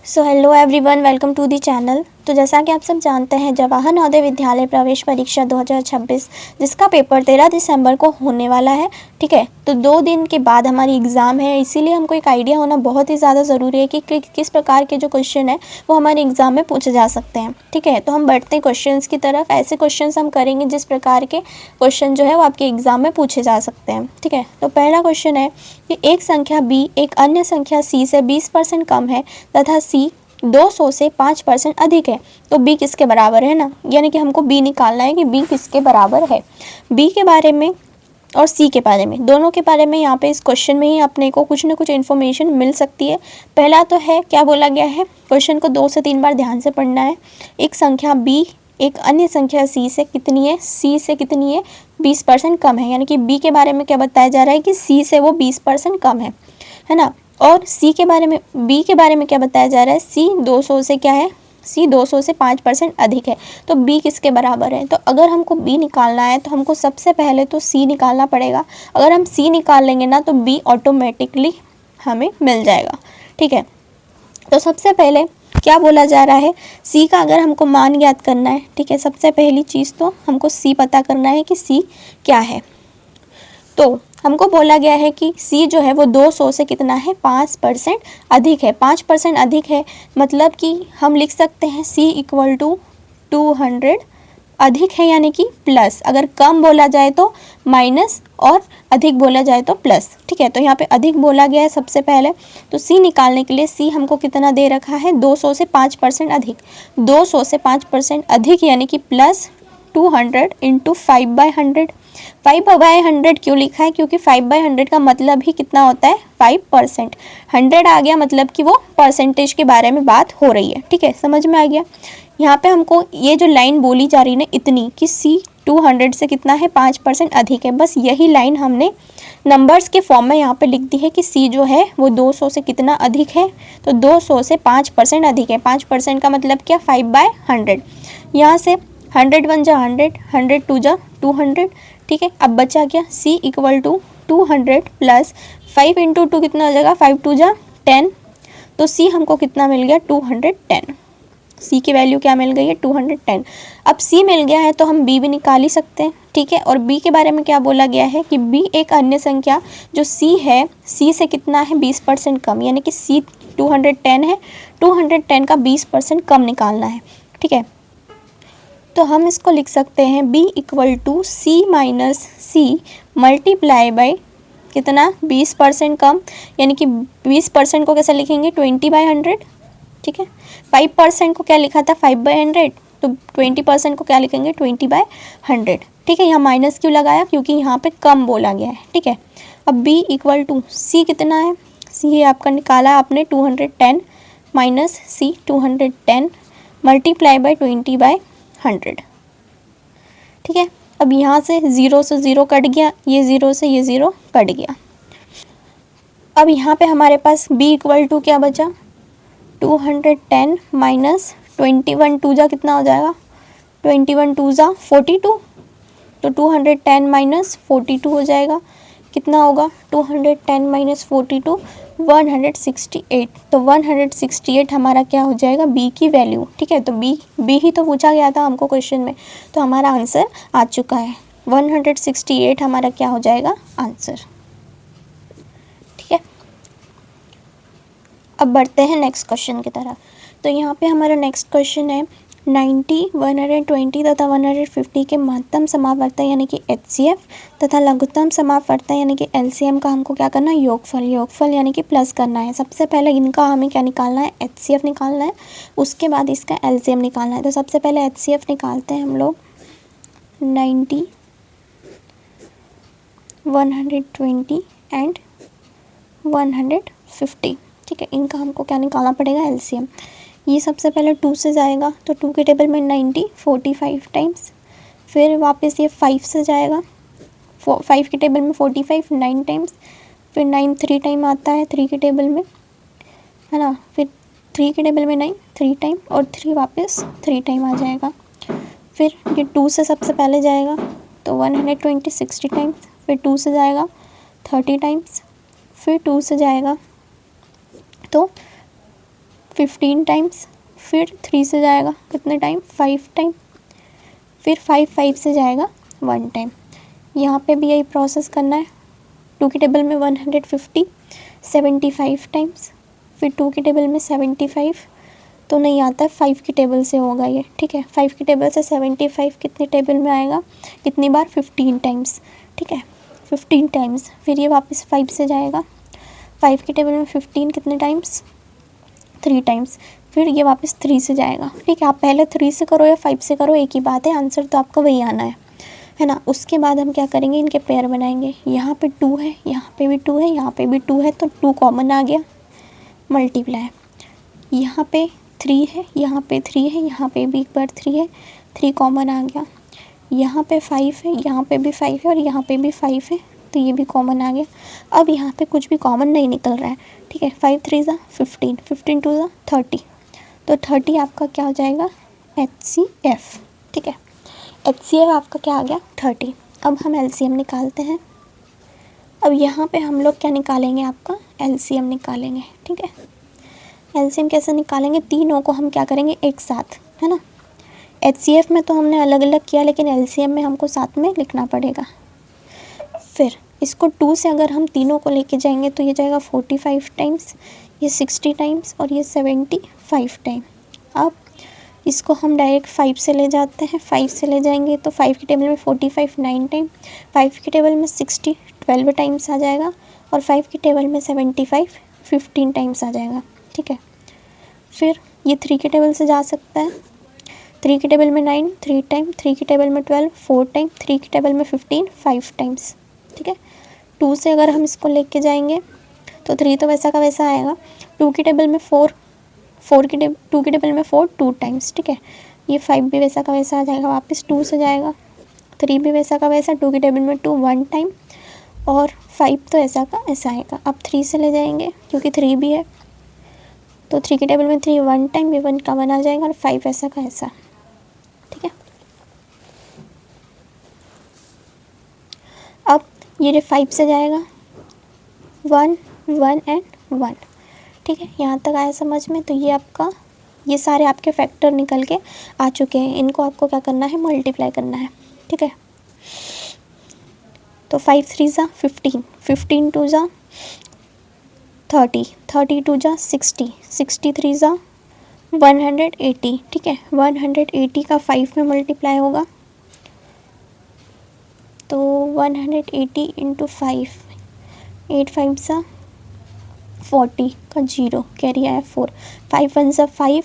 So hello everyone, welcome to the channel. तो जैसा कि आप सब जानते हैं, जवाहर नवोदय विद्यालय प्रवेश परीक्षा 2026 जिसका पेपर 13 दिसंबर को होने वाला है। ठीक है, तो 2 दिन के बाद हमारी एग्ज़ाम है, इसीलिए हमको एक आइडिया होना बहुत ही ज़्यादा ज़रूरी है कि किस प्रकार के जो क्वेश्चन है वो हमारे एग्ज़ाम में पूछे जा सकते हैं। ठीक है, तो हम बढ़ते हैं क्वेश्चंस की तरफ। ऐसे क्वेश्चंस हम करेंगे जिस प्रकार के क्वेश्चन जो है वो आपके एग्ज़ाम में पूछे जा सकते हैं। ठीक है, तो पहला क्वेश्चन है कि एक संख्या b एक अन्य संख्या c से 20% कम है तथा c 200 से 5% अधिक है, तो b किसके बराबर है ना, यानी कि हमको b निकालना है कि b किसके बराबर है। b के बारे में और c के बारे में, दोनों के बारे में यहाँ पे इस क्वेश्चन में ही अपने को कुछ ना कुछ इन्फॉर्मेशन मिल सकती है। पहला तो है, क्या बोला गया है, क्वेश्चन को 2 से 3 बार ध्यान से पढ़ना है। एक संख्या b एक अन्य संख्या c से कितनी है, c से कितनी है, 20% कम है, यानी कि b के बारे में क्या बताया जा रहा है कि c से वो 20% कम है ना। और c के बारे में, b के बारे में क्या बताया जा रहा है, c 200 से क्या है, c 200 से 5% अधिक है, तो b किसके बराबर है। तो अगर हमको b निकालना है तो हमको सबसे पहले तो c निकालना पड़ेगा। अगर हम c निकाल लेंगे ना तो b ऑटोमेटिकली हमें मिल जाएगा। ठीक है, तो सबसे पहले क्या बोला जा रहा है, c का अगर हमको मान ज्ञात करना है। ठीक है, सबसे पहली चीज़ तो हमको c पता करना है कि c क्या है। तो हमको बोला गया है कि c जो है वो 200 से कितना है, 5% अधिक है। 5% अधिक है मतलब कि हम लिख सकते हैं c इक्वल टू 200 अधिक है, यानी कि प्लस। अगर कम बोला जाए तो माइनस और अधिक बोला जाए तो प्लस। ठीक है, तो यहाँ पे अधिक बोला गया है सबसे पहले, तो c निकालने के लिए c हमको कितना दे रखा है, 200 से 5% अधिक। 200 से 5% अधिक यानी कि प्लस 200 इंटू 5/100। 5/100 क्यों लिखा है, क्योंकि 5/100 का मतलब ही कितना होता है, 5%। 100 आ गया मतलब कि वो परसेंटेज के बारे में बात हो रही है। ठीक है, समझ में आ गया। यहाँ पे हमको ये जो लाइन बोली जा रही है ना इतनी, कि c 200 से कितना है, 5% अधिक है, बस यही लाइन हमने नंबर्स के फॉर्म में यहाँ पे लिख दी है कि c जो है वो 200 से कितना अधिक है, तो 200 से 5% अधिक है। 5% का मतलब क्या, 5/100। यहाँ से 100 1 जा 100, 100 2 जा 200। ठीक है, अब बचा क्या, c इक्वल टू 200 प्लस 5 इंटू 2 कितना हो जाएगा, 5 2 जा 10, तो c हमको कितना मिल गया, 210। c की वैल्यू क्या मिल गई है, 210। अब c मिल गया है तो हम b भी निकाल ही सकते हैं। ठीक है, और b के बारे में क्या बोला गया है कि b एक अन्य संख्या जो c है, c से कितना है, 20% कम, यानी कि c 210 है, 210 का 20% कम निकालना है। ठीक है, तो हम इसको लिख सकते हैं b equal to c minus c multiply by कितना, 20% कम, यानी कि 20% को कैसे लिखेंगे, 20/100। ठीक है, 5% को क्या लिखा था, 5/100, तो 20% को क्या लिखेंगे, 20/100। ठीक है, यहाँ माइनस क्यों लगाया, क्योंकि यहाँ पे कम बोला गया है। ठीक है, अब b इक्वल टू c कितना है, c आपका निकाला आपने 210 माइनस सी 210 मल्टीप्लाई बाई 20/100। ठीक है, अब यहाँ से 0 से 0 कट गया, ये 0 से ये 0 कट गया। अब यहाँ पे हमारे पास b इक्वल टू क्या बचा, 210 माइनस 21 2 जा कितना हो जाएगा, 21 2 जा 42, तो 210 माइनस 42 हो जाएगा, कितना होगा, 210 माइनस 42 168, तो 168 हमारा क्या हो जाएगा, b की वैल्यू। ठीक है, तो b ही तो पूछा गया था हमको क्वेश्चन में, तो हमारा आंसर आ चुका है। 168 हमारा क्या हो जाएगा, आंसर। ठीक है, अब बढ़ते हैं नेक्स्ट क्वेश्चन की तरफ। तो यहाँ पे हमारा नेक्स्ट क्वेश्चन है 90, 120 तथा 150 के महत्तम समापवर्तक यानी कि HCF तथा लघुत्तम समापवर्तक यानी कि LCM का हमको क्या करना है, योगफल यानी कि प्लस करना है। सबसे पहले इनका हमें क्या निकालना है, HCF निकालना है, उसके बाद इसका LCM निकालना है। तो सबसे पहले HCF निकालते हैं हम लोग। 90, 120 एंड 150। ठीक है, इनका हमको क्या निकालना पड़ेगा, LCM। ये सबसे पहले 2 से जाएगा, तो 2 के टेबल में 90 45 टाइम्स, फिर वापस ये 5 से जाएगा, 5 के टेबल में 45 9 टाइम्स, फिर 9 3 टाइम आता है 3 के टेबल में, है ना, फिर 3 के टेबल में 9 3 टाइम, और 3 वापस 3 टाइम आ जाएगा। फिर ये 2 से सबसे पहले जाएगा तो 120 60 टाइम्स, फिर 2 से जाएगा 30 टाइम्स, फिर 2 से जाएगा तो 15 टाइम्स, फिर 3 से जाएगा कितने टाइम, 5 टाइम, फिर 5 से जाएगा 1 टाइम। यहाँ पे भी यही प्रोसेस करना है। 2 की टेबल में 150 75 टाइम्स, फिर 2 की टेबल में 75 तो नहीं आता है, 5 की टेबल से होगा ये, ठीक है। 5 की टेबल से 75 कितनी टेबल में आएगा, कितनी बार, 15 टाइम्स, ठीक है, 15 टाइम्स। फिर ये वापस 5 से जाएगा, 5 की टेबल में 15 कितने टाइम्स, 3 टाइम्स, फिर ये वापस 3 से जाएगा, ठीक है। आप पहले 3 से करो या 5 से करो, एक ही बात है, आंसर तो आपका वही आना है ना। उसके बाद हम क्या करेंगे, इनके पेयर बनाएंगे। यहाँ पे 2 है, यहाँ पे भी 2 है, यहाँ पे भी 2 है, तो 2 कॉमन आ गया, मल्टीप्लाई। यहाँ पे 3 है, यहाँ पे 3 है, यहाँ पे भी एक बार 3 है, 3 कॉमन आ गया। यहाँ पे 5 है, यहाँ पे भी 5 है और यहाँ पे भी 5 है, तो ये भी कॉमन आ गया। अब यहाँ पे कुछ भी कॉमन नहीं निकल रहा है, ठीक है। 5 3 ज़ा 15, 15 2 ज़ा 30, तो 30 आपका क्या हो जाएगा, HCF, ठीक है। HCF आपका क्या आ गया, 30। अब हम LCM निकालते हैं। अब यहाँ पे हम लोग क्या निकालेंगे, आपका LCM निकालेंगे, ठीक है। LCM कैसे निकालेंगे, तीनों को हम क्या करेंगे एक साथ, है ना। HCF में तो हमने अलग अलग किया, लेकिन LCM में हमको साथ में लिखना पड़ेगा। फिर इसको 2 से अगर हम तीनों को लेके जाएंगे तो ये जाएगा 45 टाइम्स, ये 60 टाइम्स और ये 75 टाइम। अब इसको हम डायरेक्ट 5 से ले जाते हैं, 5 से ले जाएंगे तो 5 की टेबल में 45 9 टाइम, 5 की टेबल में 60 12 टाइम्स आ जाएगा और 5 की टेबल में 75 15 टाइम्स आ जाएगा, ठीक है। फिर ये 3 की टेबल से जा सकता है, 3 की टेबल में 9 3 टाइम, 3 की टेबल में 12 4 टाइम, 3 की टेबल में 15 5 टाइम्स, ठीक है। 2 से अगर हम इसको लेके जाएंगे तो 3 तो वैसा का वैसा आएगा, 2 की टेबल में 4 2 की टेबल में 4 2 टाइम्स, ठीक है। ये 5 भी वैसा का वैसा आ जाएगा, वापस 2 से जाएगा, 3 भी वैसा का वैसा, 2 की टेबल में 2 1 टाइम और 5 तो ऐसा का ऐसा आएगा। अब 3 से ले जाएंगे क्योंकि 3 भी है, तो 3 की टेबल में 3 1 टाइम, ये 1 का 1 आ जाएगा और 5 ऐसा का ऐसा, ठीक है। अब ये 5 से जाएगा 1 1 एंड 1, ठीक है। यहाँ तक आया समझ में। तो ये आपका, ये सारे आपके फैक्टर निकल के आ चुके हैं, इनको आपको क्या करना है, मल्टीप्लाई करना है, ठीक है। तो 5 3 ज़ा 15, 15 2 ज़ा 30, 30 2 ज़ा 60, 63 ज़ा 180, ठीक है। 180 का 5 में मल्टीप्लाई होगा तो 180 इंटू 5, 8 5 ज़ा 40 का 0 कैरी आया 4, 5 1 ज़ा 5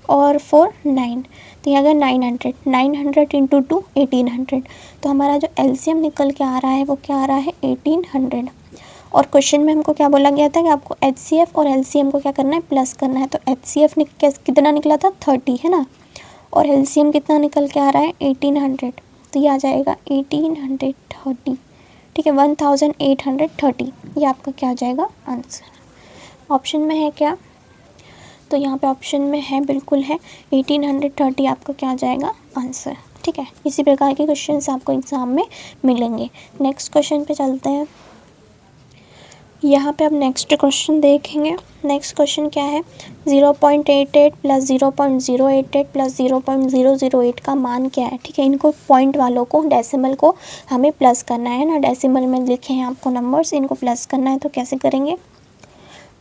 और 4 9, तो यहाँ अगर 900 900 इंटू 2 1800, तो हमारा जो LCM निकल के आ रहा है वो क्या आ रहा है 1800। और क्वेश्चन में हमको क्या बोला गया था कि आपको HCF और LCM को क्या करना है, प्लस करना है। तो HCF कितना निकला था 30, है ना, और LCM कितना निकल के आ रहा है 1800, तो ये आ जाएगा 1830, ठीक है, 1830, ये आपका क्या आ जाएगा आंसर। ऑप्शन में है क्या, तो यहाँ पे ऑप्शन में है, बिल्कुल है, 1830 आपका क्या आ जाएगा आंसर, ठीक है। इसी प्रकार के क्वेश्चंस आपको एग्ज़ाम में मिलेंगे। नेक्स्ट क्वेश्चन पे चलते हैं। यहाँ पे अब नेक्स्ट क्वेश्चन देखेंगे। नेक्स्ट क्वेश्चन क्या है, 0.88 प्लस 0.088 प्लस 0.008 का मान क्या है, ठीक है। इनको पॉइंट वालों को, डेसिमल को हमें प्लस करना है ना, डेसिमल में लिखे हैं आपको नंबर्स, इनको प्लस करना है। तो कैसे करेंगे,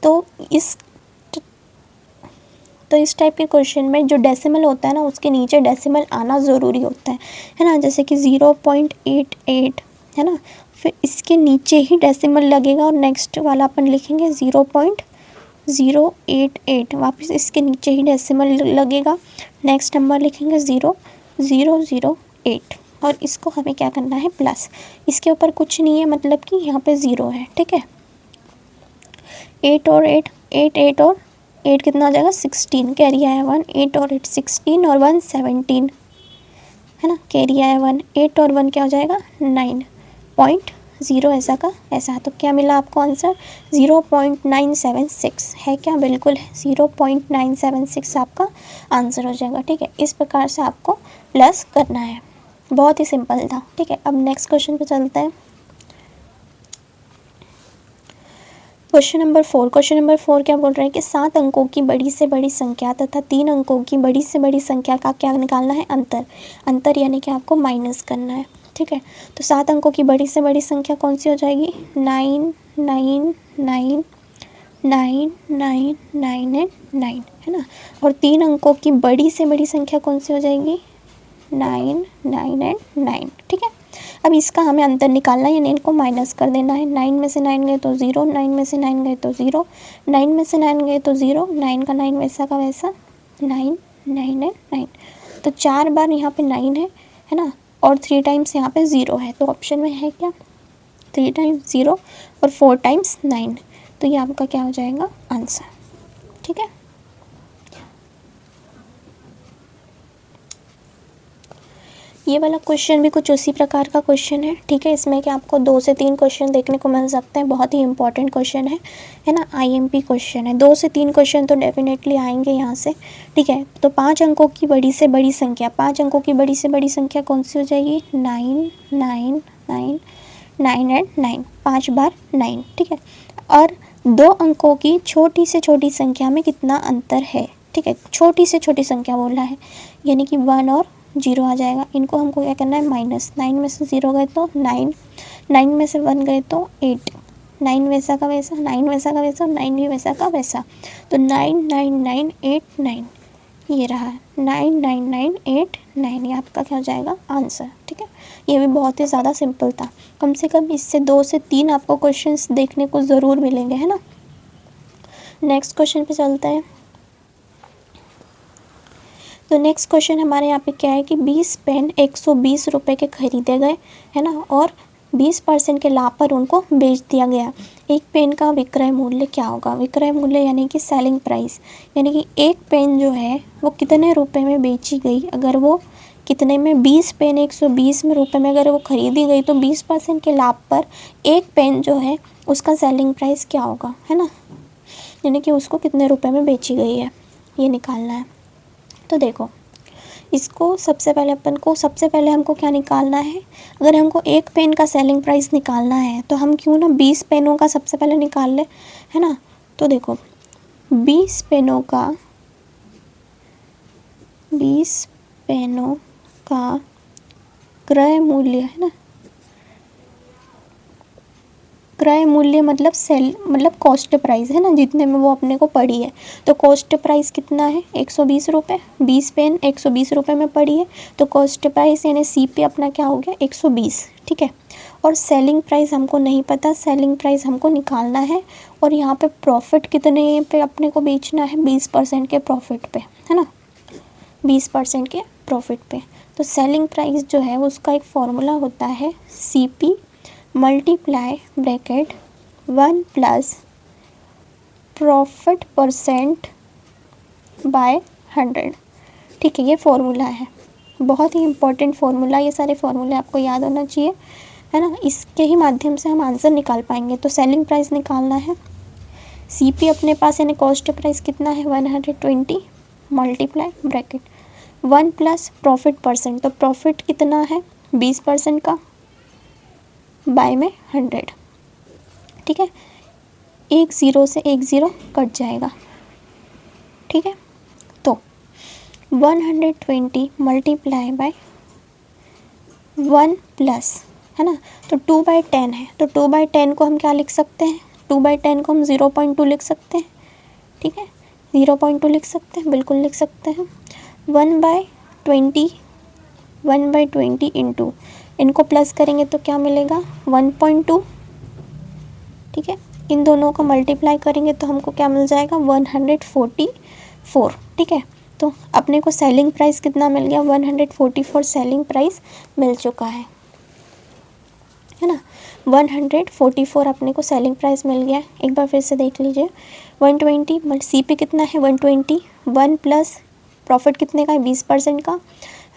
तो इस टाइप के क्वेश्चन में जो डेसिमल होता है ना, उसके नीचे डेसिमल आना ज़रूरी होता है ना। जैसे कि 0.88 है ना, फिर इसके नीचे ही डेसिमल लगेगा और नेक्स्ट वाला अपन लिखेंगे 0.088, वापस इसके नीचे ही डेसिमल लगेगा, नेक्स्ट नंबर लिखेंगे 0.008 और इसको हमें क्या करना है, प्लस। इसके ऊपर कुछ नहीं है, मतलब कि यहाँ पे 0 है, ठीक है। 8 और 8 और 8 कितना आ जाएगा 16, कैरी आया 1, 8 और 8 16 और 1 17, है ना, कैरी आया 1, 8 और 1 क्या हो जाएगा 9.0 ऐसा का ऐसा। तो क्या मिला आपको आंसर 0.976 है क्या, बिल्कुल है, 0.976 आपका आंसर हो जाएगा, ठीक है। इस प्रकार से आपको प्लस करना है, बहुत ही सिंपल था, ठीक है। अब नेक्स्ट क्वेश्चन पे चलते हैं। क्वेश्चन नंबर 4 क्या बोल रहा है कि 7 अंकों की बड़ी से बड़ी संख्या तथा 3 अंकों की बड़ी से बड़ी संख्या का क्या निकालना है, अंतर यानी कि आपको माइनस करना है। ठीक है, तो 7 अंकों की बड़ी से बड़ी संख्या कौन सी हो जाएगी, 9 9 9 9 9 9 एंड 9 है ना। और 3 अंकों की बड़ी से बड़ी संख्या कौन सी हो जाएगी, 9 9 एंड 9। ठीक है, अब इसका हमें अंतर निकालना है यानी इनको माइनस कर देना है। 9 में से 9 गए तो 0, 9 में से 9 गए तो 0, 9 में से 9 गए तो 0, 9 का 9 वैसा का वैसा, 9 9 एंड 9। तो 4 बार यहाँ पे 9 है ना, और 3 टाइम्स यहाँ पे 0 है। तो ऑप्शन में है क्या, 3 टाइम्स 0 और 4 टाइम्स 9। तो ये आपका क्या हो जाएगा, आंसर। ठीक है, ये वाला क्वेश्चन भी कुछ उसी प्रकार का क्वेश्चन है। ठीक है, इसमें कि आपको 2 से 3 क्वेश्चन देखने को मिल सकते हैं। बहुत ही इंपॉर्टेंट क्वेश्चन है ना, आईएमपी क्वेश्चन है। 2 से 3 क्वेश्चन तो डेफिनेटली आएंगे यहाँ से। ठीक है, तो 5 अंकों की बड़ी से बड़ी संख्या, 5 अंकों की बड़ी से बड़ी संख्या कौन सी हो जाएगी, 9 9 9 9 एंड 9, 5 बार 9। ठीक है, और 2 अंकों की छोटी से छोटी संख्या में कितना अंतर है। ठीक है, छोटी से छोटी संख्या बोला है यानी कि 1 और 0 आ जाएगा। इनको हमको क्या करना है, माइनस। 9 में से 0 गए तो 9, 9 में से 1 गए तो 8, 9 वैसा का वैसा, 9 वैसा का वैसा, 9 भी वैसा का वैसा। तो 9 9 9 8 9 ये रहा, 9 9 9 8 9 ये आपका क्या हो जाएगा, आंसर। ठीक है, ये भी बहुत ही ज़्यादा सिंपल था। कम से कम इससे 2 से 3 आपको क्वेश्चंस देखने को ज़रूर मिलेंगे, है ना। नेक्स्ट क्वेश्चन पे चलते हैं। तो नेक्स्ट क्वेश्चन हमारे यहाँ पे क्या है कि 20 पेन 120 रुपये के खरीदे गए, है ना, और 20% के लाभ पर उनको बेच दिया गया। एक पेन का विक्रय मूल्य क्या होगा, विक्रय मूल्य यानी कि सेलिंग प्राइस, यानी कि एक पेन जो है वो कितने रुपए में बेची गई। अगर वो कितने में, 20 पेन 120 में रुपये में अगर वो खरीदी गई तो 20% के लाभ पर एक पेन जो है उसका सेलिंग प्राइस क्या होगा, है ना, यानी कि उसको कितने रुपए में बेची गई है, ये निकालना है। तो देखो, इसको सबसे पहले हमको क्या निकालना है, अगर हमको एक पेन का सेलिंग प्राइस निकालना है तो हम क्यों ना 20 पेनों का सबसे पहले निकाल ले, है ना। तो देखो 20 पेनों का क्रय मूल्य, है ना, क्रय मूल्य मतलब कॉस्ट प्राइस, है ना, जितने में वो अपने को पड़ी है। तो कॉस्ट प्राइस कितना है, 120 रुपये। 20 पेन 120 रुपये में पड़ी है तो कॉस्ट प्राइस यानी CP अपना क्या हो गया, 120। ठीक है, और सेलिंग प्राइस हमको नहीं पता, सेलिंग प्राइस हमको निकालना है। और यहाँ पे प्रॉफिट कितने पे अपने को बेचना है, 20% के प्रॉफिट पे, है ना, 20% के प्रॉफिट पे। तो सेलिंग प्राइस जो है उसका एक फॉर्मूला होता है CP multiply bracket 1 plus profit percent by 100। ठीक है, ये फॉर्मूला है, बहुत ही इंपॉर्टेंट फॉर्मूला। ये सारे फॉर्मूले आपको याद होना चाहिए, है ना, इसके ही माध्यम से हम आंसर निकाल पाएंगे। तो सेलिंग प्राइस निकालना है, CP अपने पास यानी कॉस्ट प्राइस कितना है 120 multiply bracket 1 plus profit percent, तो प्रॉफिट कितना है 20% का बाय में 100। ठीक है, एक ज़ीरो से एक ज़ीरो कट जाएगा। ठीक है, तो 120 मल्टीप्लाई बाय 1 प्लस, है ना, तो 2/10 है। तो 2/10 को हम क्या लिख सकते हैं, 2/10 को हम 0.2 लिख सकते हैं। ठीक है, 0.2 लिख सकते हैं, बिल्कुल लिख सकते हैं। 1/20 इंटू, इनको प्लस करेंगे तो क्या मिलेगा 1.2। ठीक है, इन दोनों को मल्टीप्लाई करेंगे तो हमको क्या मिल जाएगा 144। ठीक है, तो अपने को सेलिंग प्राइस कितना मिल गया, 144 सेलिंग प्राइस मिल चुका है ना। 144 अपने को सेलिंग प्राइस मिल गया। एक बार फिर से देख लीजिए, 120 CP कितना है 120, 1 प्लस प्रॉफिट कितने का है 20% का,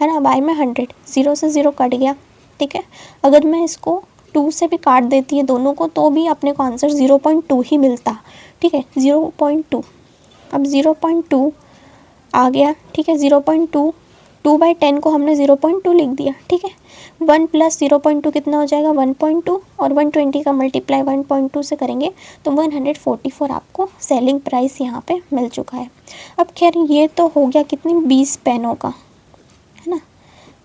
है ना, बाय में 100, 0 से 0 कट गया। ठीक है, अगर मैं इसको 2 से भी काट देती है दोनों को तो भी अपने को आंसर 0.2 ही मिलता। ठीक है, 0.2, अब 0.2 आ गया। ठीक है, 0.2 2/10 को हमने 0.2 लिख दिया, ठीक है। 1 + 0.2 कितना हो जाएगा 1.2, और 120 का मल्टीप्लाई 1.2 से करेंगे तो 144 आपको सेलिंग प्राइस यहाँ पे मिल चुका है। अब खैर ये तो हो गया कितनी 20 पेनों का, है ना।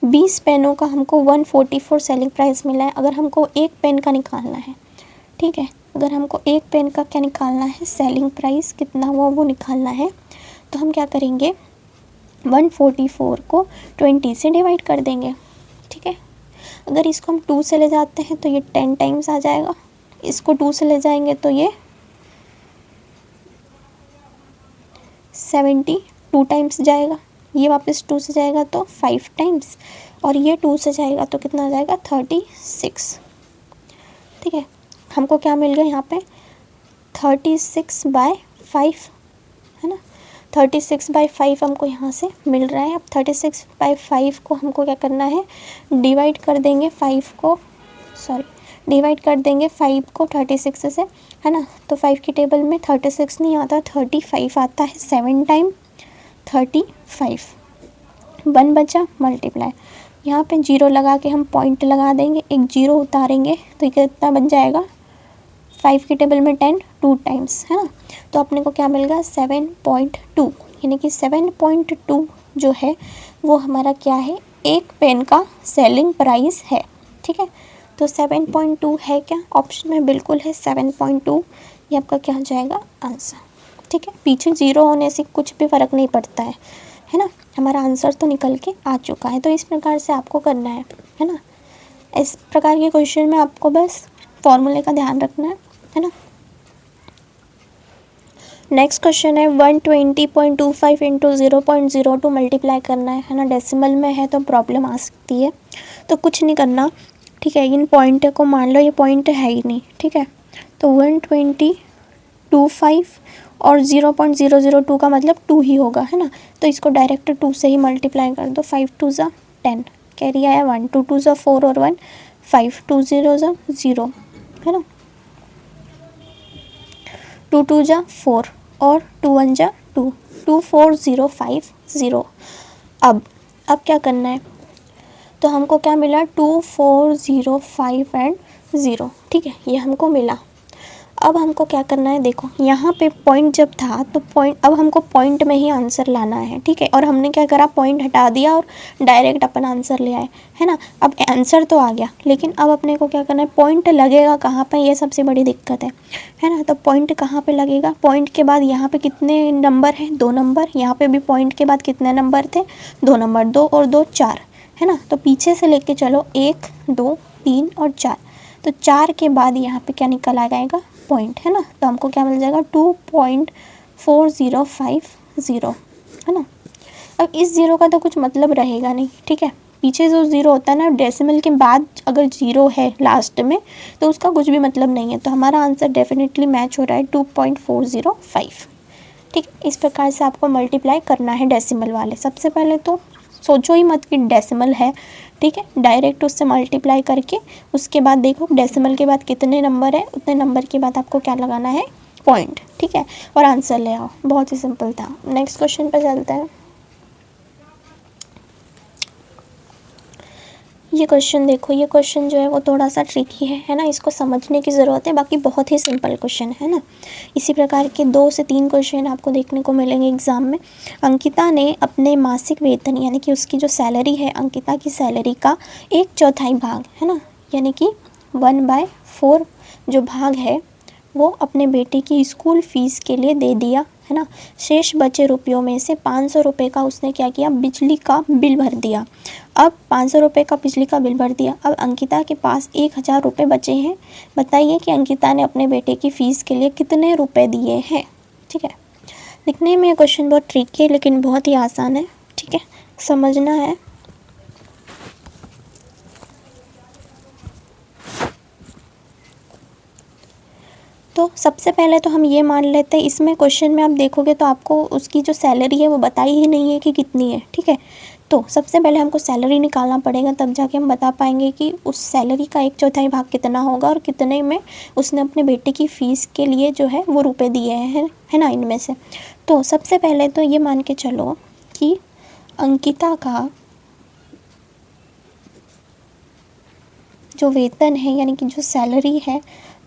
20 पेनों का हमको 144 सेलिंग प्राइस मिला है। अगर हमको एक पेन का निकालना है, ठीक है, अगर हमको एक पेन का क्या निकालना है सेलिंग प्राइस कितना हुआ वो निकालना है, तो हम क्या करेंगे 144 को 20 से डिवाइड कर देंगे, ठीक है। अगर इसको हम 2 से ले जाते हैं तो ये 10 टाइम्स आ जाएगा, इसको 2 से ले जाएंगे तो ये 72 टाइम्स जाएगा, ये वापस 2 से जाएगा तो 5 टाइम्स, और ये 2 से जाएगा तो कितना आ जाएगा 36, ठीक है। हमको क्या मिल गया यहाँ पे 36/5, है ना। 36/5 हमको यहाँ से मिल रहा है। अब 36/5 को हमको क्या करना है डिवाइड कर देंगे 5 को 36 से, है ना। तो 5 की टेबल में 36 नहीं आता, 35 आता है, 7 टाइम 35, 1 बचा मल्टीप्लाई, यहाँ पे 0 लगा के हम पॉइंट लगा देंगे, एक 0 उतारेंगे तो ये कितना बन जाएगा 5 की टेबल में 10 2 टाइम्स, है ना। तो अपने को क्या मिल गया 7.2, यानी कि 7.2 जो है वो हमारा क्या है एक पेन का सेलिंग प्राइस है, ठीक है। तो 7.2 है क्या ऑप्शन में, बिल्कुल है 7.2, ये आपका क्या हो जाएगा आंसर, ठीक है। पीछे 0 होने से कुछ भी फ़र्क नहीं पड़ता है ना, हमारा आंसर तो निकल के आ चुका है। तो इस प्रकार से आपको करना है ना। इस प्रकार के क्वेश्चन में आपको बस फॉर्मूले का ध्यान रखना है ना। नेक्स्ट क्वेश्चन है 120.25 इंटू 0.02 मल्टीप्लाई करना है ना। डेसिमल में है तो प्रॉब्लम आ सकती है, तो कुछ नहीं करना, ठीक है। इन पॉइंट को मान लो ये पॉइंट है ही नहीं, ठीक है। तो 120.25 और 0.002 का मतलब 2 ही होगा, है ना। तो इसको डायरेक्ट 2 से ही मल्टीप्लाई कर दो, 5 2 ज़ा 10, कैरी आया 1, 2 2 ज़ा 4 और 1 5, 2 0 ज़ा 0, है ना, 2 2 ज़ा 4 और 2 1 ज़ा 2, 2 4 0 5 0। अब क्या करना है, तो हमको क्या मिला 2 4 0 5 एंड 0, ठीक है, ये हमको मिला। अब हमको क्या करना है, देखो यहाँ पे पॉइंट जब था तो पॉइंट, अब हमको पॉइंट में ही आंसर लाना है, ठीक है। और हमने क्या करा पॉइंट हटा दिया और डायरेक्ट अपन आंसर ले आए, है ना। अब आंसर तो आ गया, लेकिन अब अपने को क्या करना है पॉइंट लगेगा कहाँ पे, ये सबसे बड़ी दिक्कत है ना। तो पॉइंट कहाँ पे लगेगा, पॉइंट के बाद यहाँ पे कितने नंबर हैं 2 नंबर, यहाँ पे भी पॉइंट के बाद कितने नंबर थे 2 नंबर, 2 और 2 4, है ना। तो पीछे से लेके चलो 1 2 3 और 4, तो 4 के बाद यहाँ पे क्या निकल आ जाएगा पॉइंट, है ना। तो हमको क्या मिल जाएगा 2.4050, है ना। अब इस ज़ीरो का तो कुछ मतलब रहेगा नहीं, ठीक है। पीछे जो ज़ीरो होता है ना डेसिमल के बाद अगर ज़ीरो है लास्ट में तो उसका कुछ भी मतलब नहीं है। तो हमारा आंसर डेफिनेटली मैच हो रहा है 2.405, ठीक। इस प्रकार से आपको मल्टीप्लाई करना है डेसिमल वाले। सबसे पहले तो सोचो ही मत कि डेसिमल है, ठीक है, डायरेक्ट उससे मल्टीप्लाई करके उसके बाद देखो डेसिमल के बाद कितने नंबर है, उतने नंबर के बाद आपको क्या लगाना है पॉइंट, ठीक है, और आंसर ले आओ। बहुत ही सिंपल था। नेक्स्ट क्वेश्चन पे चलते हैं। ये क्वेश्चन देखो, ये क्वेश्चन जो है वो थोड़ा सा ट्रिकी है ना, इसको समझने की ज़रूरत है, बाकी बहुत ही सिंपल क्वेश्चन है ना। इसी प्रकार के 2 से 3 क्वेश्चन आपको देखने को मिलेंगे एग्ज़ाम में। अंकिता ने अपने मासिक वेतन यानी कि उसकी जो सैलरी है अंकिता की सैलरी का 1/4 भाग, है ना, यानी कि 1/4 जो भाग है वो अपने बेटे की स्कूल फ़ीस के लिए दे दिया, है ना। शेष बचे रुपयों में से 500 रुपये का उसने क्या किया बिजली का बिल भर दिया। अब 500 रुपये का बिजली का बिल भर दिया। अब अंकिता के पास 1000 रुपये बचे हैं। बताइए कि अंकिता ने अपने बेटे की फ़ीस के लिए कितने रुपए दिए हैं, ठीक है। लिखने में क्वेश्चन बहुत ट्रिकी है लेकिन बहुत ही आसान है, ठीक है, समझना है। तो सबसे पहले तो हम ये मान लेते हैं, इसमें क्वेश्चन में आप देखोगे तो आपको उसकी जो सैलरी है वो बताई ही नहीं है कि कितनी है, ठीक है। तो सबसे पहले हमको सैलरी निकालना पड़ेगा, तब जाके हम बता पाएंगे कि उस सैलरी का 1/4 भाग कितना होगा और कितने में उसने अपने बेटे की फ़ीस के लिए जो है वो रुपए दिए हैं, है ना, इनमें से। तो सबसे पहले तो ये मान के चलो कि अंकिता का जो वेतन है यानी कि जो सैलरी है,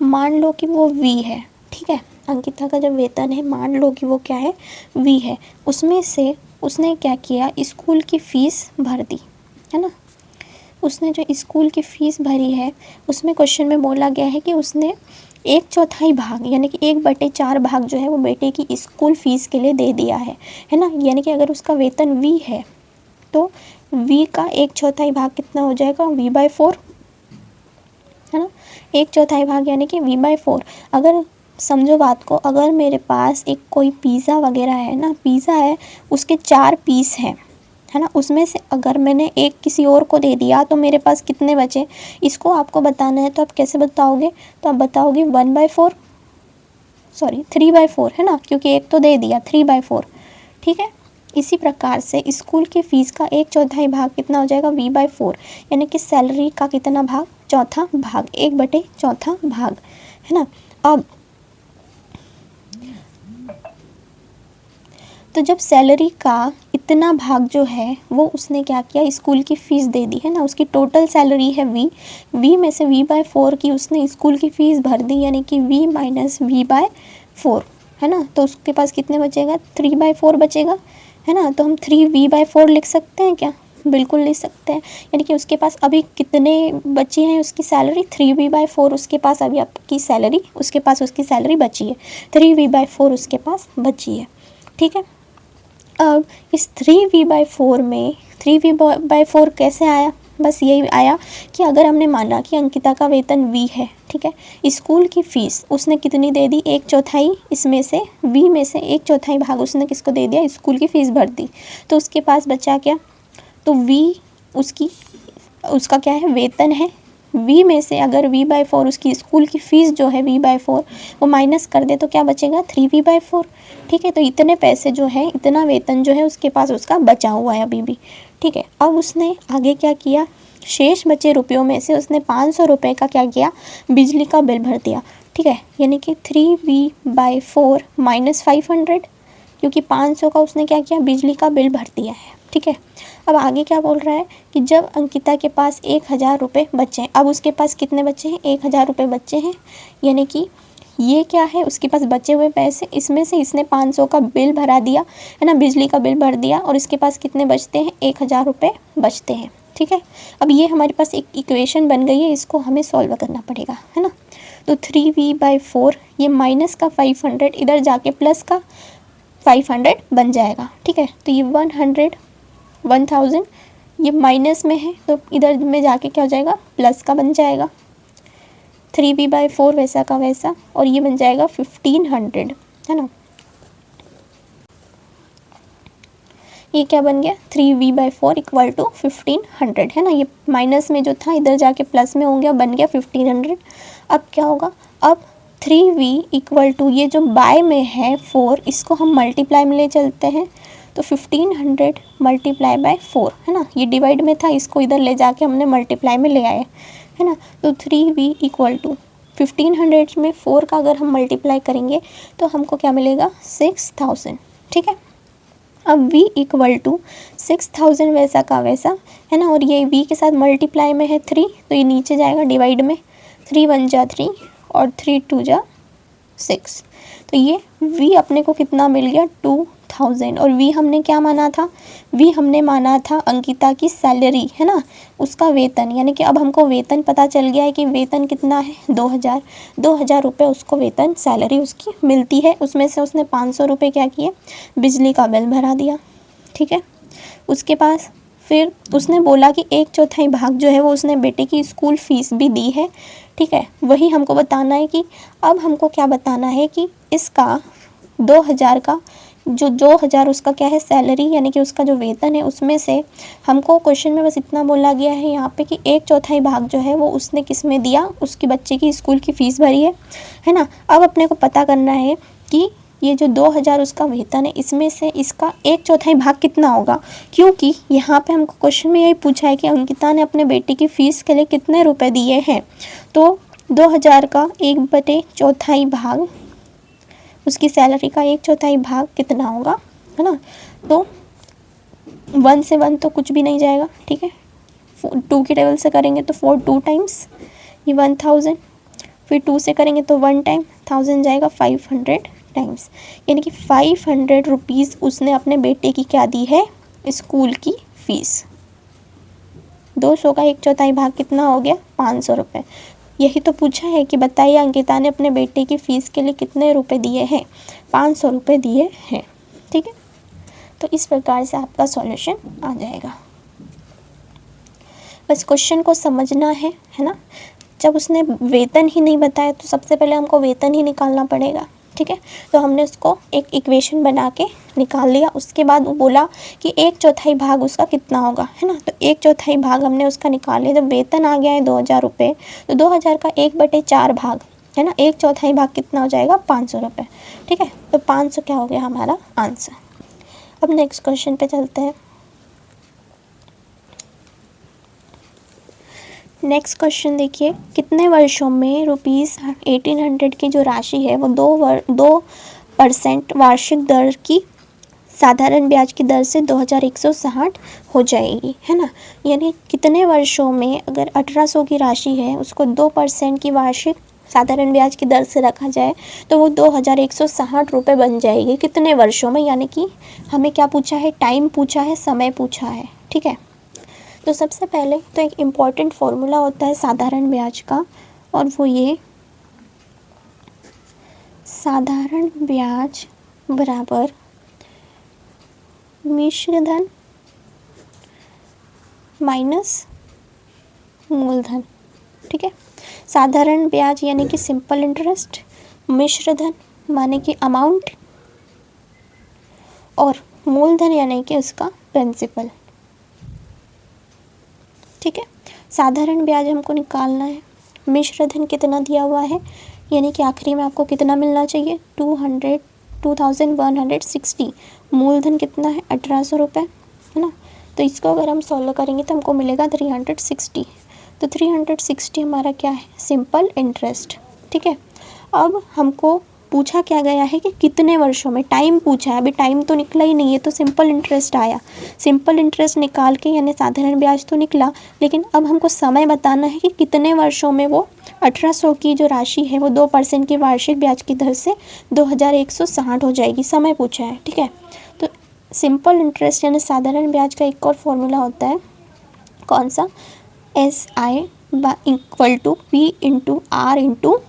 मान लो कि वो वी है, ठीक है। अंकिता का जो वेतन है मान लो कि वो क्या है, वी है। उसमें से उसने क्या किया, स्कूल की फ़ीस भर दी, है ना। उसने जो स्कूल की फ़ीस भरी है उसमें क्वेश्चन में बोला गया है कि उसने 1/4 भाग यानी कि 1/4 भाग जो है वो बेटे की स्कूल फ़ीस के लिए दे दिया है ना। यानी कि अगर उसका वेतन वी है तो वी का 1/4 भाग कितना हो जाएगा, v/4, है ना। 1/4 भाग यानी कि v/4। अगर समझो बात को, अगर मेरे पास एक कोई पिज़्ज़ा वगैरह है ना, पिज़्ज़ा है, उसके 4 पीस हैं, है ना, उसमें से अगर मैंने एक किसी और को दे दिया तो मेरे पास कितने बचे, इसको आपको बताना है। तो आप कैसे बताओगे, तो आप बताओगे 1/4, सॉरी 3/4, है ना, क्योंकि एक तो दे दिया, 3/4, ठीक है। इसी प्रकार से स्कूल की फ़ीस का 1/4 भाग कितना हो जाएगा, v/4, यानी कि सैलरी का कितना भाग, चौथा भाग, 1/4 भाग, है ना। अब तो जब सैलरी का इतना भाग जो है वो उसने क्या किया, स्कूल की फ़ीस दे दी, है ना। उसकी टोटल सैलरी है वी में से v/4 की उसने स्कूल की फ़ीस भर दी, यानी कि v - v/4, है ना। तो उसके पास कितने बचेगा, 3/4 बचेगा, है ना। तो हम 3v/4 लिख सकते हैं क्या, बिल्कुल लिख सकते हैं। यानी कि उसके पास अभी कितने बची हैं उसकी सैलरी, 3v/4 उसके पास अभी आपकी सैलरी, उसके पास उसकी सैलरी बची है, 3v/4 उसके पास बची है, ठीक है। अब इस 3v/4 में 3v/4 कैसे आया, बस यही आया कि अगर हमने माना कि अंकिता का वेतन v है, ठीक है, स्कूल की फ़ीस उसने कितनी दे दी, 1/4, इसमें से v में से 1/4 भाग उसने किसको दे दिया, स्कूल की फ़ीस भर दी। तो उसके पास बचा क्या, तो v उसका क्या है, वेतन है। v में से अगर v/4 उसकी स्कूल की फ़ीस जो है v/4 वो माइनस कर दे तो क्या बचेगा, 3v/4, ठीक है। तो इतने पैसे जो है, इतना वेतन जो है उसके पास उसका बचा हुआ है अभी भी, ठीक है। अब उसने आगे क्या किया, शेष बचे रुपयों में से उसने 500 रुपये का क्या किया, बिजली का बिल भर दिया, ठीक है। यानी कि 3v/4 - 500, क्योंकि 500 का उसने क्या किया, बिजली का बिल भर दिया है, ठीक है। अब आगे क्या बोल रहा है कि जब अंकिता के पास 1000 रुपये बचे, अब उसके पास कितने बचे हैं, 1000 रुपये बचे हैं, यानी कि ये क्या है, उसके पास बचे हुए पैसे, इसमें से इसने 500 का बिल भरा दिया, है ना, बिजली का बिल भर दिया, और इसके पास कितने बचते हैं, 1000 रुपये बचते हैं, ठीक है। अब ये हमारे पास एक इक्वेशन बन गई है, इसको हमें सॉल्व करना पड़ेगा, है ना। तो 3v/4 ये माइनस का 500 इधर जाके प्लस का 500 बन जाएगा, ठीक है। तो ये 1000 ये माइनस में है तो इधर में जाके क्या हो जाएगा, प्लस का बन जाएगा, 3v/4 वैसा का वैसा, और ये बन जाएगा 1500, है ना। ये क्या बन गया, 3v/4 इक्वल टू 1500, है ना। ये माइनस में जो था इधर जाके प्लस में हो गया, बन गया 1500। अब क्या होगा, अब 3v इक्वल टू ये जो बाय में है 4, इसको हम मल्टीप्लाई में ले चलते हैं, तो 1500 मल्टीप्लाई बाय 4, है ना। ये डिवाइड में था, इसको इधर ले जाके हमने मल्टीप्लाई में ले आए, है ना। तो 3v इक्वल टू 1500 में 4 का अगर हम मल्टीप्लाई करेंगे तो हमको क्या मिलेगा, 6000, ठीक है। अब v इक्वल टू 6000 वैसा का वैसा, है ना, और ये v के साथ मल्टीप्लाई में है 3, तो ये नीचे जाएगा डिवाइड में, 3 1 जा 3 और 3 2 जा 6, तो ये v अपने को कितना मिल गया, 2000। और v हमने क्या माना था, v हमने माना था अंकिता की सैलरी, है ना, उसका वेतन, यानी कि अब हमको वेतन पता चल गया है कि वेतन कितना है, 2000 रुपये उसको वेतन सैलरी उसकी मिलती है। उसमें से उसने 500 रुपये क्या किए, बिजली का बिल भरा दिया, ठीक है। उसके पास फिर उसने बोला कि 1/4 भाग जो है वो उसने बेटे की स्कूल फ़ीस भी दी है, ठीक है। वही हमको बताना है कि अब हमको क्या बताना है कि इसका 2000 का जो 2000 उसका क्या है सैलरी, यानी कि उसका जो वेतन है, उसमें से हमको क्वेश्चन में बस इतना बोला गया है यहाँ पे कि 1/4 भाग जो है वो उसने किस में दिया, उसकी बच्चे की स्कूल की फ़ीस भरी है ना। अब अपने को पता करना है कि ये जो 2000 उसका वेतन है, इसमें से इसका 1/4 भाग कितना होगा, क्योंकि यहाँ पे हमको क्वेश्चन में यही पूछा है कि अंकिता ने अपने बेटे की फ़ीस के लिए कितने रुपए दिए हैं। तो 2000 का 1/4 भाग, उसकी सैलरी का 1/4 भाग कितना होगा, है ना। तो 1 से 1 तो कुछ भी नहीं जाएगा, ठीक है, 2 की टेबल से करेंगे तो 4 2 टाइम्स ये 1000, फिर 2 से करेंगे तो 1 टाइम 1000 जाएगा 500 टाइम्स, यानी कि 500 रुपीज़ उसने अपने बेटे की क्या दी है, स्कूल की फ़ीस। 200 का 1/4 भाग कितना हो गया, 500 रुपये। यही तो पूछा है कि बताइए अंकिता ने अपने बेटे की फ़ीस के लिए कितने रुपए दिए हैं, 500 रुपये दिए हैं। ठीक है, तो इस प्रकार से आपका सॉल्यूशन आ जाएगा। बस क्वेश्चन को समझना है ना। जब उसने वेतन ही नहीं बताया तो सबसे पहले हमको वेतन ही निकालना पड़ेगा। ठीक है, तो हमने उसको एक इक्वेशन बना के निकाल लिया। उसके बाद वो बोला कि 1/4 भाग उसका कितना होगा, है ना। तो 1/4 भाग हमने उसका निकाल लिया। जब वेतन आ गया है 2000 रुपये, तो 2000 का 1/4 भाग, है ना, 1/4 भाग कितना हो जाएगा, 500 रुपये। ठीक है, तो 500 क्या हो गया हमारा आंसर। अब नेक्स्ट क्वेश्चन पे चलते हैं। नेक्स्ट क्वेश्चन देखिए, कितने वर्षों में ₹1800 की जो राशि है वो 2% वार्षिक दर की साधारण ब्याज की दर से 2160 हो जाएगी, है ना। यानी कितने वर्षों में अगर 1800 की राशि है उसको 2% की वार्षिक साधारण ब्याज की दर से रखा जाए तो वो 2160 रुपये बन जाएगी। कितने वर्षों में, यानी कि हमें क्या पूछा है, टाइम पूछा है, समय पूछा है। ठीक है, तो सबसे पहले तो एक इम्पॉर्टेंट फॉर्मूला होता है साधारण ब्याज का, और वो ये साधारण ब्याज बराबर मिश्रधन माइनस मूलधन। ठीक है, साधारण ब्याज यानी कि सिंपल इंटरेस्ट, मिश्रधन माने कि अमाउंट, और मूलधन यानी कि उसका प्रिंसिपल। ठीक है, साधारण ब्याज हमको निकालना है, मिश्रधन कितना दिया हुआ है, यानी कि आखिरी में आपको कितना मिलना चाहिए, 2160। मूलधन कितना है, 1800 रुपये, है ना। तो इसको अगर हम सॉल्व करेंगे तो हमको मिलेगा 360। तो 360 हमारा क्या है, सिंपल इंटरेस्ट। ठीक है, अब हमको पूछा क्या गया है कि कितने वर्षों में, टाइम पूछा है। अभी टाइम तो निकला ही नहीं है, तो सिंपल इंटरेस्ट आया। सिंपल इंटरेस्ट निकाल के यानी साधारण ब्याज तो निकला, लेकिन अब हमको समय बताना है कि कितने वर्षों में वो 1800 की जो राशि है वो 2% की वार्षिक ब्याज की दर से 2160 हो जाएगी। समय पूछा है। ठीक है, तो सिंपल इंटरेस्ट यानी साधारण ब्याज का एक और फॉर्मूला होता है, कौन सा, SI equal to P into R into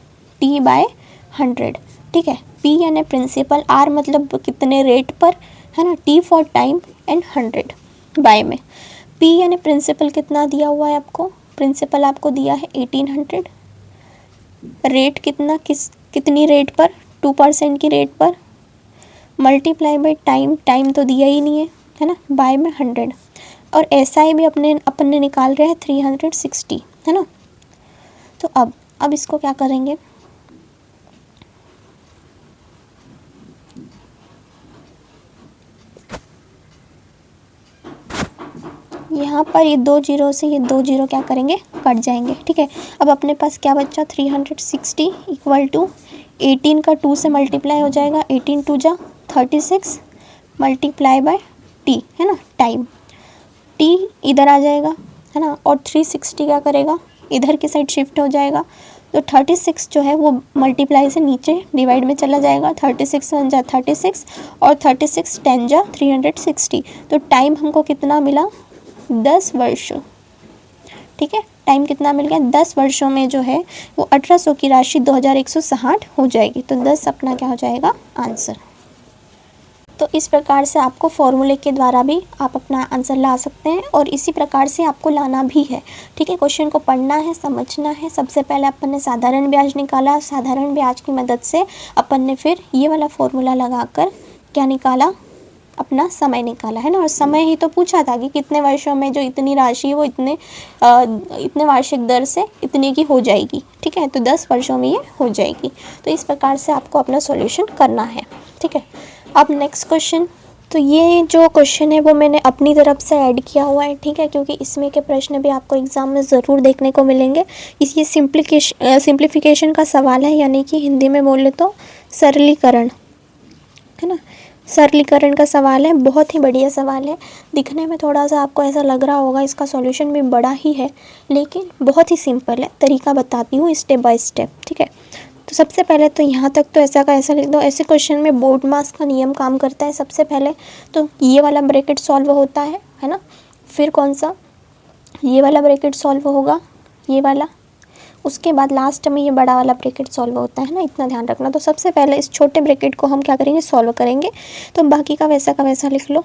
T/100। ठीक है, P यानी प्रिंसिपल, R मतलब कितने रेट पर, है ना, T for time and 100 by में। P यानी प्रिंसिपल कितना दिया हुआ है आपको, प्रिंसिपल आपको दिया है 1800, रेट कितना, कितनी रेट पर, 2% की रेट पर, मल्टीप्लाई बाय टाइम, टाइम तो दिया ही नहीं है ना, बाय में 100, और SI भी अपने निकाल रहे हैं 360, है ना। तो अब इसको क्या करेंगे, यहाँ पर ये 2 जीरो से ये 2 जीरो क्या करेंगे, कट जाएंगे। ठीक है, अब अपने पास क्या बच्चा, 360 इक्वल टू 18 का 2 से मल्टीप्लाई हो जाएगा, 18 2 जा 36 मल्टीप्लाई बाय T, है ना, टाइम। T इधर आ जाएगा, है ना, और 360 क्या करेगा, इधर की साइड शिफ्ट हो जाएगा। तो 36 जो है वो मल्टीप्लाई से नीचे डिवाइड में चला जाएगा, 36 1 जा 36 और 36 10 जा 360। तो टाइम हमको कितना मिला, 10 वर्ष। ठीक है, टाइम कितना मिल गया, 10 वर्षों में जो है वो 1800 की राशि 2160 हो जाएगी। तो 10 अपना क्या हो जाएगा, आंसर। तो इस प्रकार से आपको फॉर्मूले के द्वारा भी आप अपना आंसर ला सकते हैं, और इसी प्रकार से आपको लाना भी है। ठीक है, क्वेश्चन को पढ़ना है, समझना है। सबसे पहले अपन ने साधारण ब्याज निकाला, साधारण ब्याज की मदद से अपन ने फिर ये वाला फॉर्मूला लगाकर क्या निकाला, अपना समय निकाला, है ना। और समय ही तो पूछा था कि कितने वर्षों में जो इतनी राशि है वो इतने वार्षिक दर से इतने की हो जाएगी। ठीक है, तो 10 वर्षों में ये हो जाएगी। तो इस प्रकार से आपको अपना सॉल्यूशन करना है। ठीक है, अब नेक्स्ट क्वेश्चन, तो ये जो क्वेश्चन है वो मैंने अपनी तरफ से ऐड किया हुआ है। ठीक है, क्योंकि इसमें के प्रश्न भी आपको एग्ज़ाम में ज़रूर देखने को मिलेंगे। ये सिंप्लीफिकेशन का सवाल है, यानी कि हिंदी में बोले तो सरलीकरण, है ना। सरलीकरण का सवाल है, बहुत ही बढ़िया सवाल है। दिखने में थोड़ा सा आपको ऐसा लग रहा होगा, इसका सॉल्यूशन भी बड़ा ही है, लेकिन बहुत ही सिंपल है। तरीका बताती हूँ स्टेप बाय स्टेप, ठीक है। तो सबसे पहले तो यहाँ तक तो ऐसा का ऐसा लिख दो। ऐसे क्वेश्चन में बोर्ड मास का नियम काम करता है। सबसे पहले तो ये वाला ब्रैकेट सॉल्व होता है ना। फिर कौन सा, ये वाला ब्रैकेट सॉल्व होगा, ये वाला। उसके बाद लास्ट में ये बड़ा वाला ब्रैकेट सॉल्व होता है ना, इतना ध्यान रखना। तो सबसे पहले इस छोटे ब्रैकेट को हम क्या करेंगे, सॉल्व करेंगे। तो बाकी का वैसा लिख लो।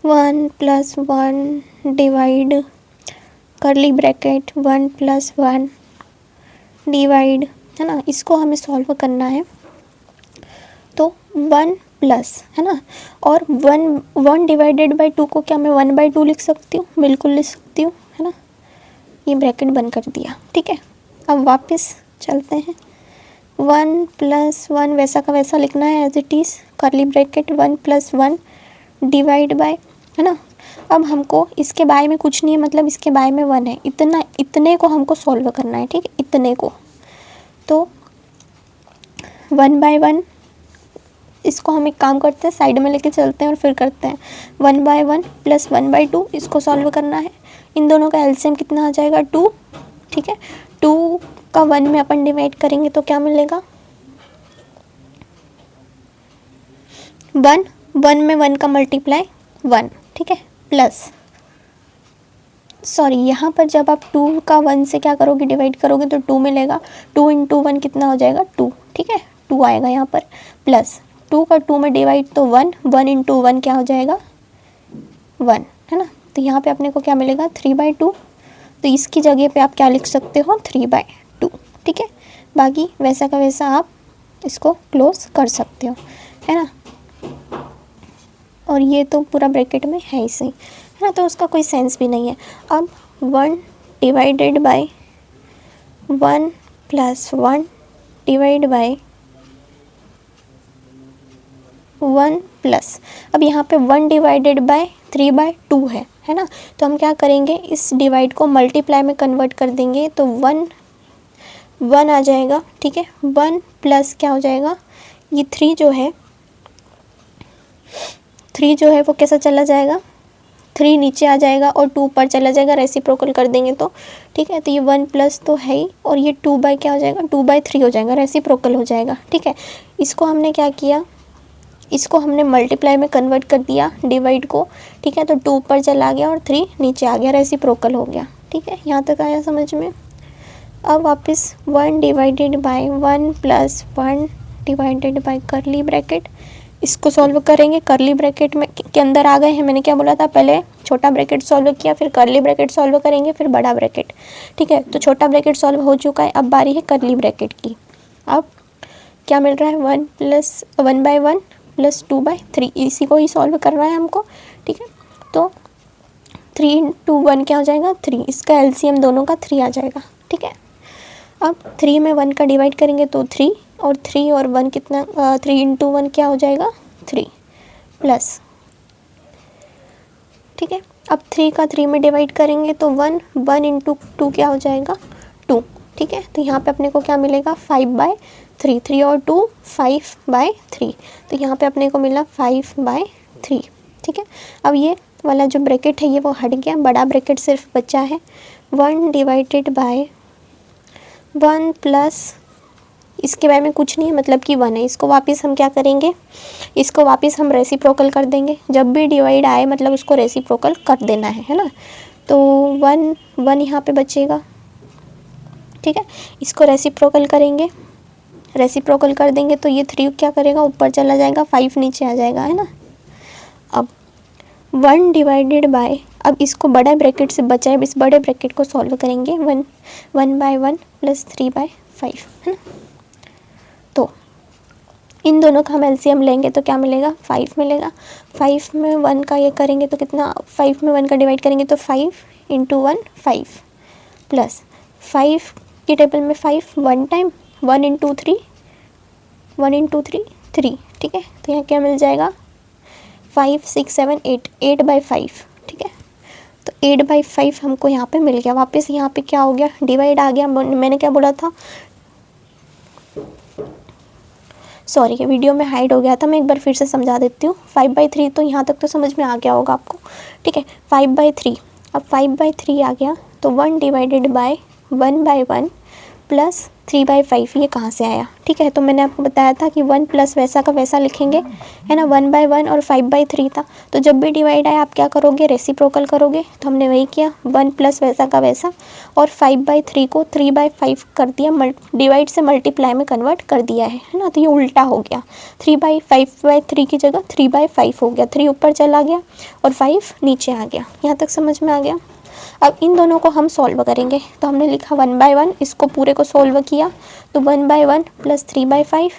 1 + 1 डिवाइड करली ब्रैकेट 1 + 1 डिवाइड, है ना, इसको हमें सॉल्व करना है। तो 1 प्लस, है ना, और 1 डिवाइडेड बाई 2 को क्या मैं 1/2 लिख सकती हूँ, बिल्कुल लिख सकती हूँ, है ना। ये ब्रैकेट बंद कर दिया, ठीक है। अब वापस चलते हैं। 1 + 1 वैसा का वैसा लिखना है as it is, curly bracket 1 + 1 divide by, है ना। अब हमको इसके बाय में कुछ नहीं है, मतलब इसके बाय में 1 है, इतने को हमको सॉल्व करना है, ठीक है, इतने को। तो 1/1, इसको हम एक काम करते हैं, साइड में लेके चलते हैं और फिर करते हैं। 1/1 + 1/2 इसको सॉल्व करना है। इन दोनों का एलसीएम कितना आ जाएगा, 2, ठीक है। 2 का 1 में अपन डिवाइड करेंगे तो क्या मिलेगा, 1 में 1 का मल्टीप्लाई 1, ठीक है, प्लस, सॉरी, यहाँ पर जब आप 2 का 1 से क्या करोगे, डिवाइड करोगे तो 2 मिलेगा। 2 × 1 कितना हो जाएगा, 2, ठीक है, 2 आएगा यहाँ पर, प्लस 2 का 2 में डिवाइड तो 1 × 1 क्या हो जाएगा, 1, है ना। तो यहाँ पे अपने को क्या मिलेगा, 3/2। तो इसकी जगह पे आप क्या लिख सकते हो, 3/2, ठीक है। बाकी वैसा का वैसा आप इसको क्लोज कर सकते हो, है ना। और ये तो पूरा ब्रैकेट में है ही सही, है ना, तो उसका कोई सेंस भी नहीं है। अब 1 divided by 1 + 1 divide bye 1 plus, अब यहाँ पे 1 डिवाइडेड बाय 3/2 है ना। तो हम क्या करेंगे, इस डिवाइड को मल्टीप्लाई में कन्वर्ट कर देंगे तो 1 आ जाएगा, ठीक है। 1 प्लस क्या हो जाएगा, ये 3 जो है वो कैसा चला जाएगा, 3 नीचे आ जाएगा और 2 ऊपर चला जाएगा, रेसिप्रोकल कर देंगे तो, ठीक है। तो ये 1 प्लस तो है ही, और ये 2 क्या हो जाएगा, 2/3 हो जाएगा, रेसिप्रोकल हो जाएगा, ठीक है। इसको हमने क्या किया, इसको हमने मल्टीप्लाई में कन्वर्ट कर दिया डिवाइड को, ठीक है। तो 2 ऊपर चला गया और 3 नीचे आ गया, रेसिप्रोकल हो गया, ठीक है। यहाँ तक आया समझ में। अब वापस 1 डिवाइडेड बाय 1 + 1 डिवाइडेड बाय करली ब्रैकेट, इसको सॉल्व करेंगे। करली ब्रैकेट में के अंदर आ गए हैं, मैंने क्या बोला था, पहले छोटा ब्रैकेट सॉल्व किया, फिर करली ब्रैकेट सॉल्व करेंगे, फिर बड़ा ब्रैकेट, ठीक है। तो छोटा ब्रैकेट सॉल्व हो चुका है, अब बारी है करली ब्रैकेट की। अब क्या मिल रहा है, 1/1 + 2/3, इसी को ही सॉल्व करना है हमको, ठीक है। तो 3 × 1 क्या हो जाएगा, 3, इसका एलसीएम दोनों का 3 आ जाएगा, ठीक है। अब 3 में 1 का डिवाइड करेंगे तो 3, और 3 और 1 कितना, 3 × 1 क्या हो जाएगा, 3 प्लस, ठीक है। अब 3 का 3 में डिवाइड करेंगे तो 1 × 2 क्या हो जाएगा, 2, ठीक है। तो यहाँ पे अपने को क्या मिलेगा, 5/3, 3 और 2 5/3, तो यहाँ पे अपने को मिला 5/3, ठीक है। अब ये वाला जो ब्रैकेट है ये वो हट गया, बड़ा ब्रैकेट सिर्फ बचा है। 1 डिवाइडेड बाय 1 प्लस, इसके बारे में कुछ नहीं है, मतलब कि 1 है। इसको वापस हम क्या करेंगे, इसको वापस हम रेसिप्रोकल कर देंगे। जब भी डिवाइड आए मतलब उसको रेसिप्रोकल कर देना है ना। तो 1 यहाँ पे बचेगा, ठीक है। इसको रेसिप्रोकल करेंगे, रेसिप्रोकल कर देंगे तो ये 3 क्या करेगा, ऊपर चला जाएगा, 5 नीचे आ जाएगा, है ना। अब 1 डिवाइडेड बाय, अब इसको बड़ा ब्रैकेट से बचा है, इस बड़े ब्रैकेट को सॉल्व करेंगे। 1/1 + 3/5, है ना। तो इन दोनों का हम एलसीएम लेंगे तो क्या मिलेगा, 5 मिलेगा। 5 में 1 का ये करेंगे तो कितना, 5 में 1 का डिवाइड करेंगे तो 5 × 1 5, प्लस 5 की टेबल में 5 1 टाइम, 1 × 3 3, ठीक है। तो यहाँ क्या मिल जाएगा, 5 6 7 8, 8/5, ठीक है। तो 8/5 हमको यहाँ पे मिल गया। वापस यहाँ पे क्या हो गया, डिवाइड आ गया। मैंने क्या बोला था, सॉरी ये वीडियो में हाइड हो गया था, मैं एक बार फिर से समझा देती हूँ। 5/3 तो यहाँ तक तो समझ में आ गया होगा आपको, ठीक है। 5/3, अब 5/3 आ गया तो 1 डिवाइडेड बाय 1/1 प्लस 3/5 ये कहाँ से आया, ठीक है। तो मैंने आपको बताया था कि 1 प्लस वैसा का वैसा लिखेंगे, है ना। 1/1 और 5/3 था, तो जब भी डिवाइड आया आप क्या करोगे, रेसिप्रोकल करोगे। तो हमने वही किया, 1 प्लस वैसा का वैसा, और 5/3 को 3/5 कर दिया, डिवाइड से मल्टीप्लाई में कन्वर्ट कर दिया है ना। तो ये उल्टा हो गया, 3/5/3 की जगह 3/5 हो गया, 3 ऊपर चला गया और 5 नीचे आ गया। यहाँ तक समझ में आ गया। अब इन दोनों को हम सॉल्व करेंगे, तो हमने लिखा 1/1, इसको पूरे को सॉल्व किया तो 1/1 प्लस 3/5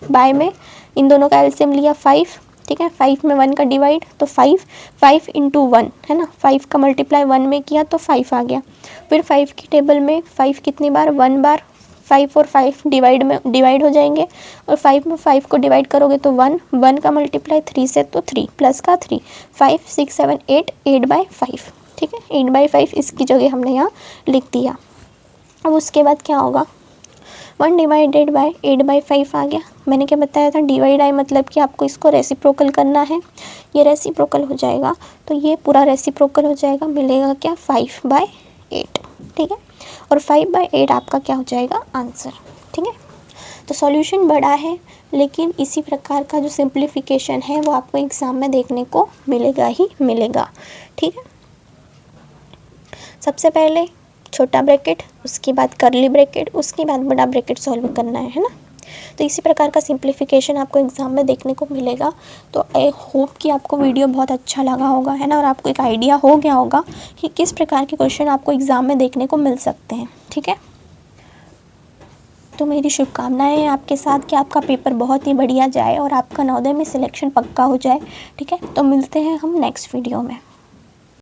बाय में इन दोनों का एलसीएम लिया 5, ठीक है। 5 में 1 का डिवाइड तो 5 इंटू 1 है ना, 5 का मल्टीप्लाई 1 में किया तो 5 आ गया। फिर 5 की टेबल में 5 कितनी बार, 1 बार, 5 और 5 डिवाइड हो जाएंगे, और 5 में 5 को डिवाइड करोगे तो 1 का मल्टीप्लाई 3 से तो 3 प्लस का 3, 5 6 7 8/5, ठीक है। 8/5 इसकी जगह हमने यहाँ लिख दिया। अब उसके बाद क्या होगा, 1 डिवाइडेड बाय 8/5 आ गया। मैंने क्या बताया था, डिवाइड आई मतलब कि आपको इसको रेसिप्रोकल करना है, ये रेसिप्रोकल हो जाएगा तो ये पूरा रेसिप्रोकल हो जाएगा, मिलेगा क्या 5/8, ठीक है। और 5/8 आपका क्या हो जाएगा आंसर, ठीक है। तो सॉल्यूशन बड़ा है, लेकिन इसी प्रकार का जो सिंप्लीफिकेशन है वो आपको एग्ज़ाम में देखने को मिलेगा ही मिलेगा, ठीक है। सबसे पहले छोटा ब्रैकेट, उसके बाद करली ब्रैकेट, उसके बाद बड़ा ब्रैकेट सॉल्व करना है ना। तो इसी प्रकार का सिंप्लीफिकेशन आपको एग्ज़ाम में देखने को मिलेगा। तो आई होप कि आपको वीडियो बहुत अच्छा लगा होगा, है ना, और आपको एक आइडिया हो गया होगा कि किस प्रकार के क्वेश्चन आपको एग्ज़ाम में देखने को मिल सकते हैं, ठीक है। तो मेरी शुभकामनाएं हैं आपके साथ कि आपका पेपर बहुत ही बढ़िया जाए और आपका नवोदय में सिलेक्शन पक्का हो जाए, ठीक है। तो मिलते हैं हम नेक्स्ट वीडियो में।